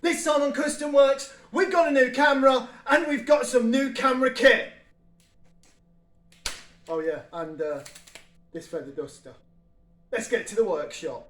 This time on Custom Works, we've got a new camera and we've got some new camera kit. Oh yeah, and this feather duster. Let's get to the workshop.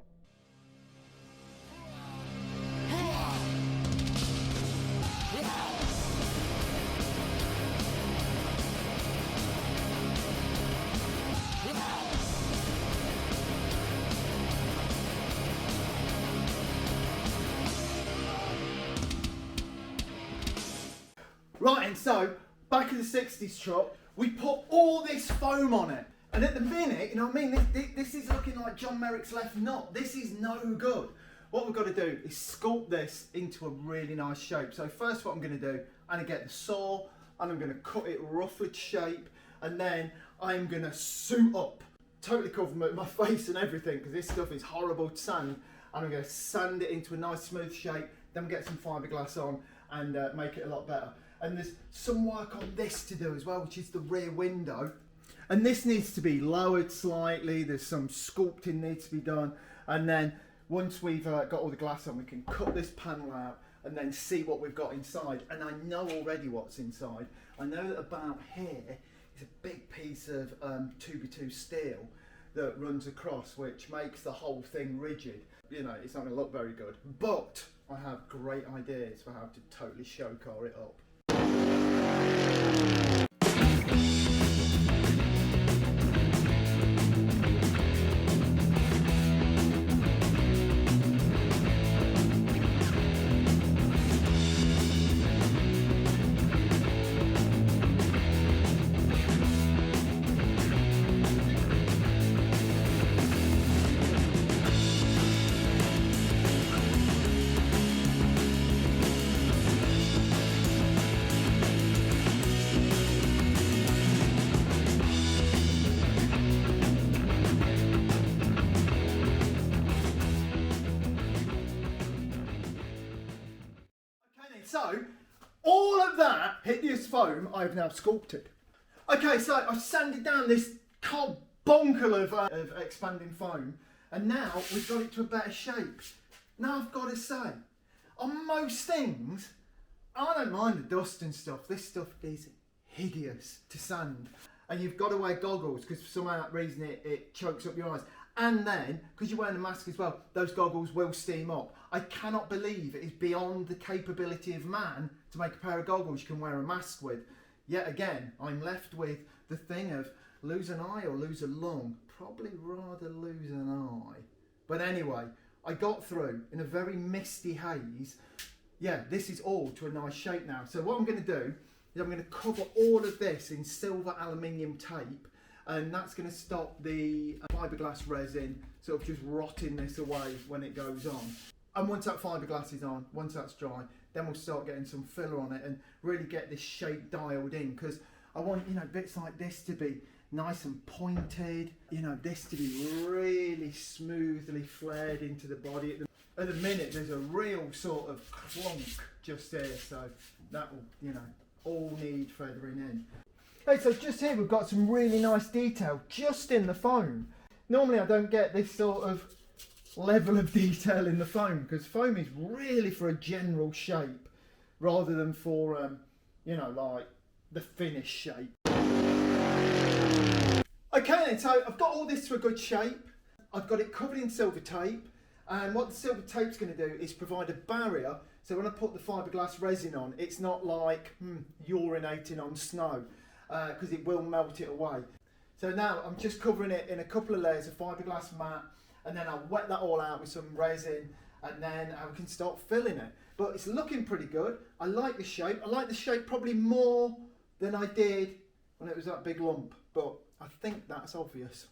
Right, and so, back in the 60s truck, we put all this foam on it. And at the minute, you know what I mean, this is looking like John Merrick's left nut. This is no good. What we've got to do is sculpt this into a really nice shape. So first what I'm going to do, I'm going to get the saw, and I'm going to cut it roughly to shape, and then I'm going to suit up. Totally cover my face and everything, because this stuff is horrible to sand. And I'm going to sand it into a nice smooth shape, then get some fiberglass on, and make it a lot better. And there's some work on this to do as well, which is the rear window. And this needs to be lowered slightly. There's some sculpting needs to be done. And then once we've got all the glass on, we can cut this panel out and then see what we've got inside. And I know already what's inside. I know that about here is a big piece of 2x2 steel that runs across, which makes the whole thing rigid. You know, it's not going to look very good. But I have great ideas for how to totally show car it up. So, all of that hideous foam I've now sculpted. Okay, so I've sanded down this carbuncle of expanding foam, and now we've got it to a better shape. Now I've got to say, on most things, I don't mind the dust and stuff. This stuff is hideous to sand. And you've got to wear goggles, because for some reason it chokes up your eyes. And then, because you're wearing a mask as well, those goggles will steam up. I cannot believe it is beyond the capability of man to make a pair of goggles you can wear a mask with. Yet again, I'm left with the thing of lose an eye or lose a lung. Probably rather lose an eye. But anyway, I got through in a very misty haze. Yeah, this is all to a nice shape now. So what I'm going to do is I'm going to cover all of this in silver aluminium tape. And that's going to stop the fiberglass resin sort of just rotting this away when it goes on. And once that fiberglass is on, once that's dry, then we'll start getting some filler on it and really get this shape dialed in, because I want, you know, bits like this to be nice and pointed, you know, this to be really smoothly flared into the body. At the minute there's a real sort of clunk just there, so that will, you know, all need feathering in. Hey, so just here we've got some really nice detail just in the foam. Normally I don't get this sort of level of detail in the foam, because foam is really for a general shape rather than for, you know, like the finished shape. Okay then, so I've got all this to a good shape. I've got it covered in silver tape, and what the silver tape's going to do is provide a barrier, so when I put the fiberglass resin on, it's not like urinating on snow. Because it will melt it away. So now I'm just covering it in a couple of layers of fiberglass mat, and then I'll wet that all out with some resin, and then I can start filling it. But it's looking pretty good. I like the shape. I like the shape probably more than I did when it was that big lump, but I think that's obvious.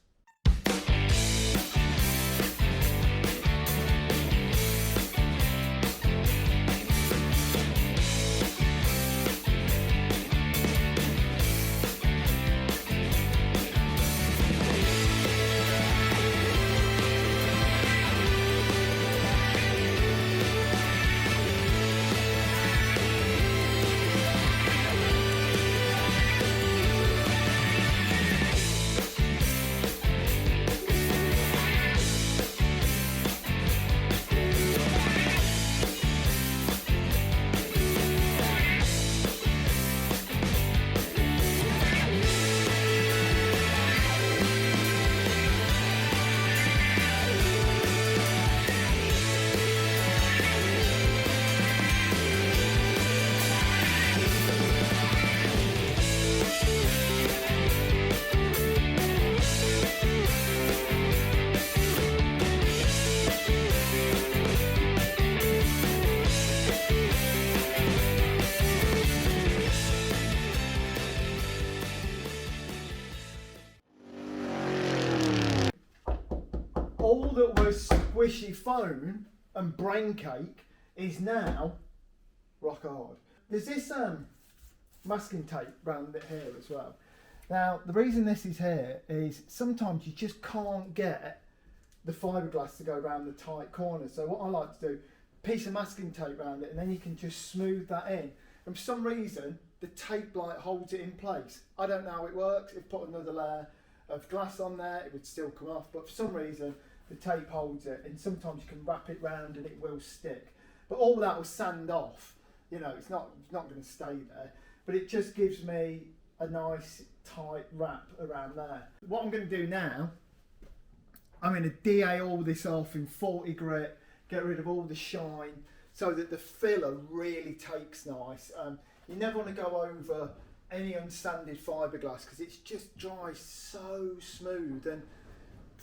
squishy foam and brain cake is now rock hard. There's this masking tape round it here as well. Now the reason this is here is sometimes you just can't get the fiberglass to go around the tight corners. So what I like to do, piece of masking tape around it, and then you can just smooth that in. And for some reason the tape like holds it in place. I don't know how it works. If put another layer of glass on there it would still come off, but for some reason the tape holds it, and sometimes you can wrap it round and it will stick. But all that will sand off, you know, it's not going to stay there, but it just gives me a nice tight wrap around there. What I'm going to do now, I'm going to DA all this off in 40 grit, get rid of all the shine so that the filler really takes nice. You never want to go over any unsanded fiberglass because it just dries so smooth, and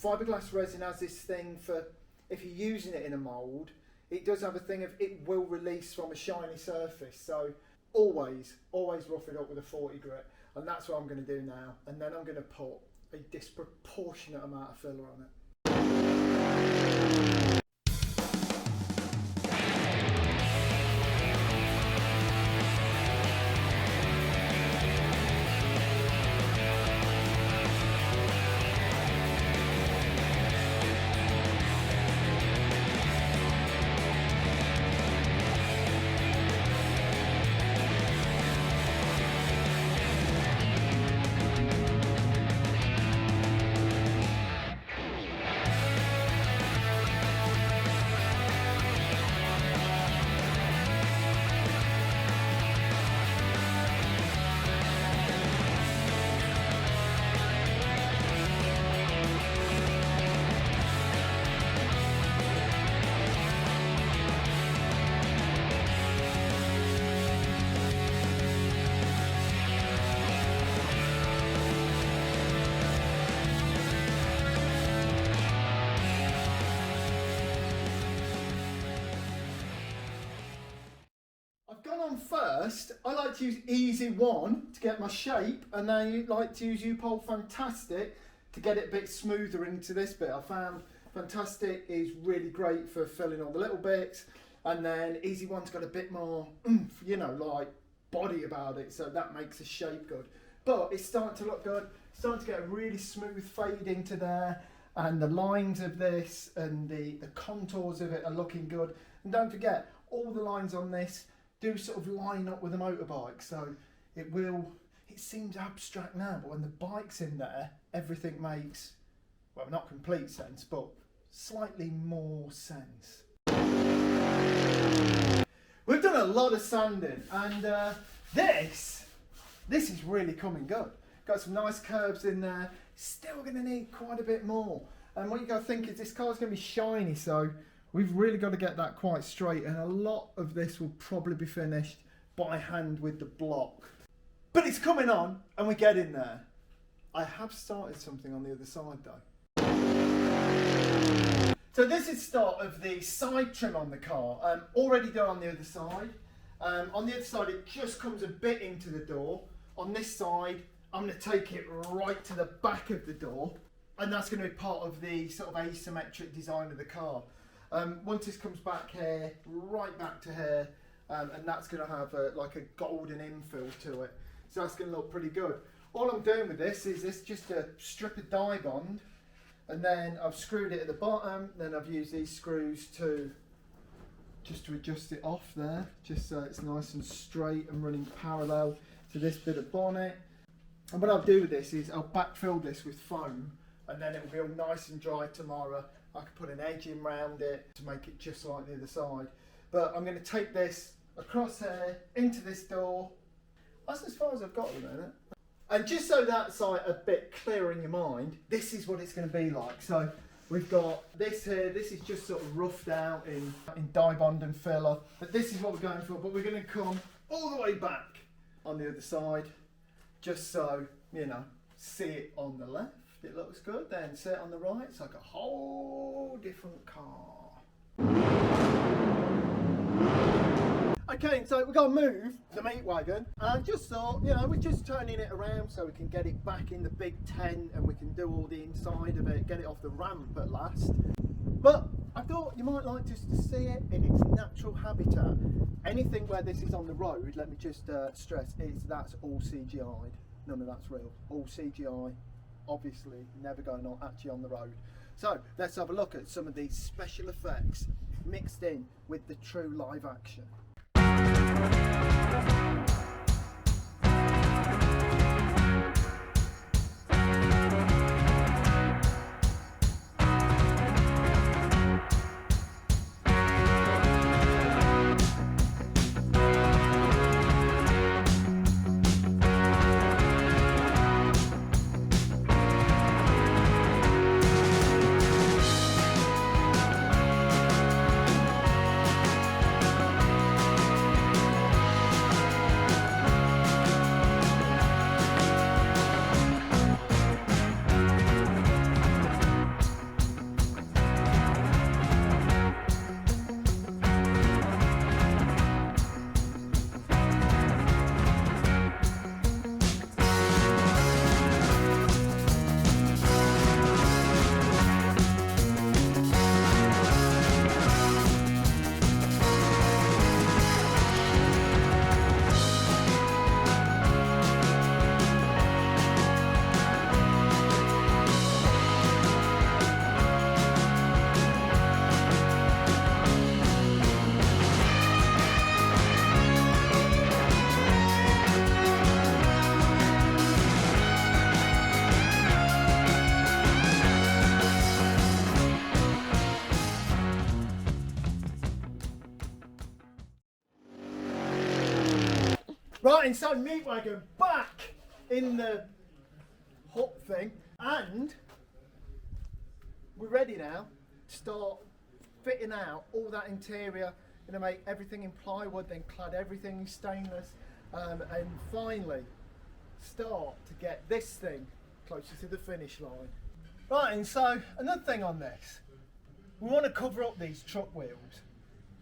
fiberglass resin has this thing for, if you're using it in a mould, it does have a thing of it will release from a shiny surface. So always rough it up with a 40 grit, and that's what I'm going to do now. And then I'm going to put a disproportionate amount of filler on it. First, I like to use Easy 1 to get my shape, and then you like to use U-Pole Fantastic to get it a bit smoother into this bit. I found Fantastic is really great for filling all the little bits, and then Easy 1's got a bit more oomph, you know, like body about it, so that makes the shape good. But it's starting to look good, starting to get a really smooth fade into there, and the lines of this and the contours of it are looking good. And don't forget, all the lines on this do sort of line up with a motorbike, so it seems abstract now, but when the bike's in there, everything makes, well, not complete sense, but slightly more sense. We've done a lot of sanding, and this is really coming good. Got some nice curves in there, still going to need quite a bit more. And what you got to think is this car's going to be shiny, so we've really got to get that quite straight, and a lot of this will probably be finished by hand with the block. But it's coming on, and we're getting there. I have started something on the other side though. So this is the start of the side trim on the car. Already done on the other side. On the other side it just comes a bit into the door. On this side I'm going to take it right to the back of the door, and that's going to be part of the sort of asymmetric design of the car. Once this comes back here, right back to here, and that's going to have like a golden infill to it. So that's going to look pretty good. All I'm doing with this is just a strip of dye bond, and then I've screwed it at the bottom, then I've used these screws to adjust it off there, just so it's nice and straight and running parallel to this bit of bonnet. And what I'll do with this is I'll backfill this with foam, and then it will be all nice and dry tomorrow. I could put an edge in round it to make it just like the other side. But I'm going to take this across here, into this door. That's as far as I've got at the minute. And just so that's like a bit clearer in your mind, this is what it's going to be like. So we've got this here, this is just sort of roughed out in dye bond and filler. But this is what we're going for, but we're going to come all the way back on the other side, just so, you know, see it on the left. It looks good, then see it on the right, it's like a whole different car. Okay, so we've got to move the meat wagon, and just thought, you know, we're just turning it around so we can get it back in the big tent and we can do all the inside of it, get it off the ramp at last. But I thought you might like just to see it in its natural habitat. Anything where this is on the road, let me just stress, that's all CGI'd. None of that's real. All CGI, obviously never going on actually on the road. So let's have a look at some of these special effects mixed in with the true live action. Right, and so meat wagon back in the hut thing, and we're ready now to start fitting out all that interior. Gonna make everything in plywood, then clad everything in stainless, and finally start to get this thing closer to the finish line. Right, and so another thing on this, we want to cover up these truck wheels.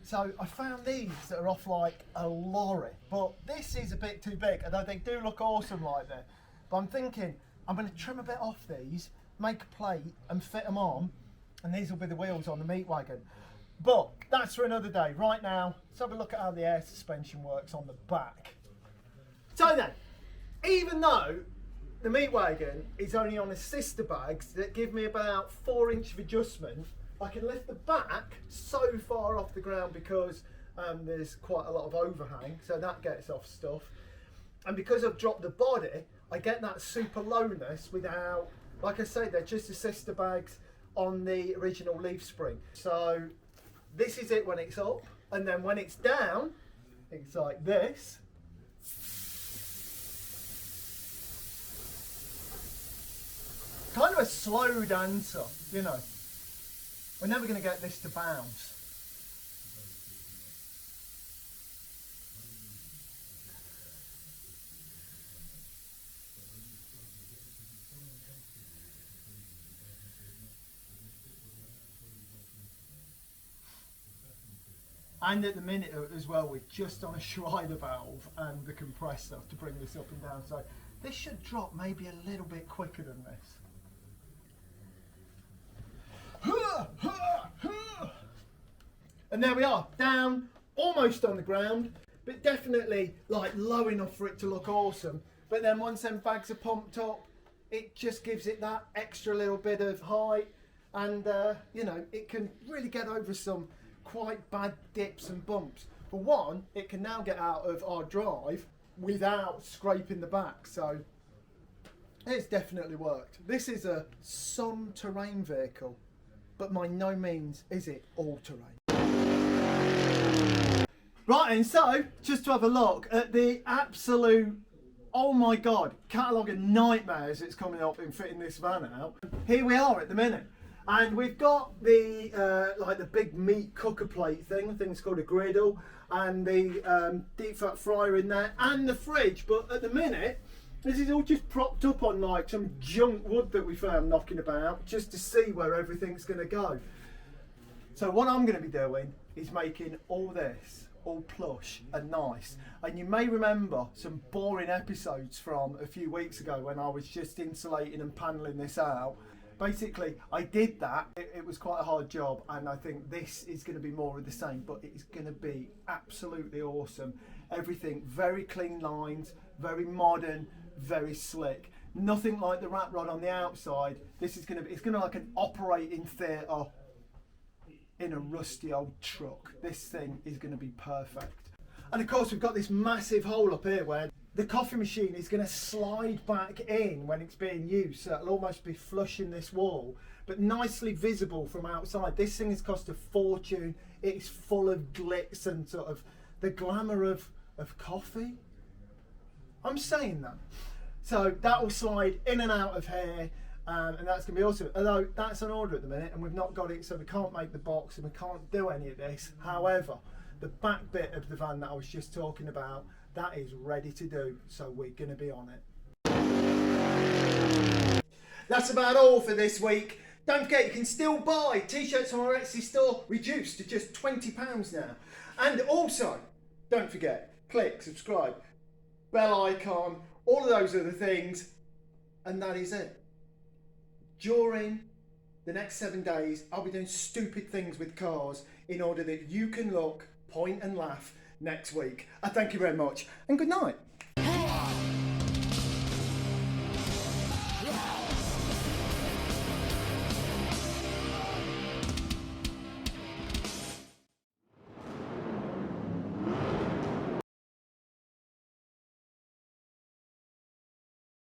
So I found these that are off like a lorry, but this is a bit too big, although they do look awesome like that. But I'm thinking I'm going to trim a bit off these, make a plate and fit them on, and these will be the wheels on the meat wagon. But that's for another day. Right now, let's have a look at how the air suspension works on the back. So then, even though the meat wagon is only on a sister bags that give me about 4 inch of adjustment, I can lift the back so far off the ground because there's quite a lot of overhang, so that gets off stuff. And because I've dropped the body, I get that super lowness without, like I say, they're just the sister bags on the original leaf spring. So this is it when it's up, and then when it's down, it's like this. Kind of a slow dancer, you know. We're never going to get this to bounce. And at the minute as well, we're just on a Schreiber valve and the compressor to bring this up and down. So this should drop maybe a little bit quicker than this. And there we are, down, almost on the ground, but definitely like low enough for it to look awesome. But then once them bags are pumped up, it just gives it that extra little bit of height, and you know, it can really get over some quite bad dips and bumps. For one, it can now get out of our drive without scraping the back, so it's definitely worked. This is some terrain vehicle, but by no means is it all terrain. Right, and so just to have a look at the absolute, oh my god, catalogue of nightmares that's coming up in fitting this van out. Here we are at the minute, and we've got the like the big meat cooker plate thing. I think it's called a griddle, and the deep fat fryer in there, and the fridge. But at the minute, this is all just propped up on like some junk wood that we found knocking about, just to see where everything's going to go. So what I'm going to be doing is making all this all plush and nice. And you may remember some boring episodes from a few weeks ago when I was just insulating and paneling this out. basically I did that. It was quite a hard job, and I think this is going to be more of the same, but it's going to be absolutely awesome. Everything very clean lines, very modern, very slick. Nothing like the rat rod on the outside. This is going to be, it's going to like an operating theatre in a rusty old truck. This thing is going to be perfect. And of course we've got this massive hole up here where the coffee machine is going to slide back in when it's being used, so it'll almost be flushing this wall, but nicely visible from outside. This thing has cost a fortune. It's full of glitz and sort of the glamour of coffee. I'm saying that. So that will slide in and out of here, and that's going to be awesome. Although that's an order at the minute and we've not got it, so we can't make the box and we can't do any of this. However, the back bit of the van that I was just talking about, that is ready to do, so we're going to be on it. That's about all for this week. Don't forget, you can still buy t-shirts on our Etsy store, reduced to just £20 now. And also, don't forget, click, subscribe, bell icon, all of those other things, and that is it. During the next 7 days, I'll be doing stupid things with cars in order that you can look, point and laugh next week. I thank you very much, and good night.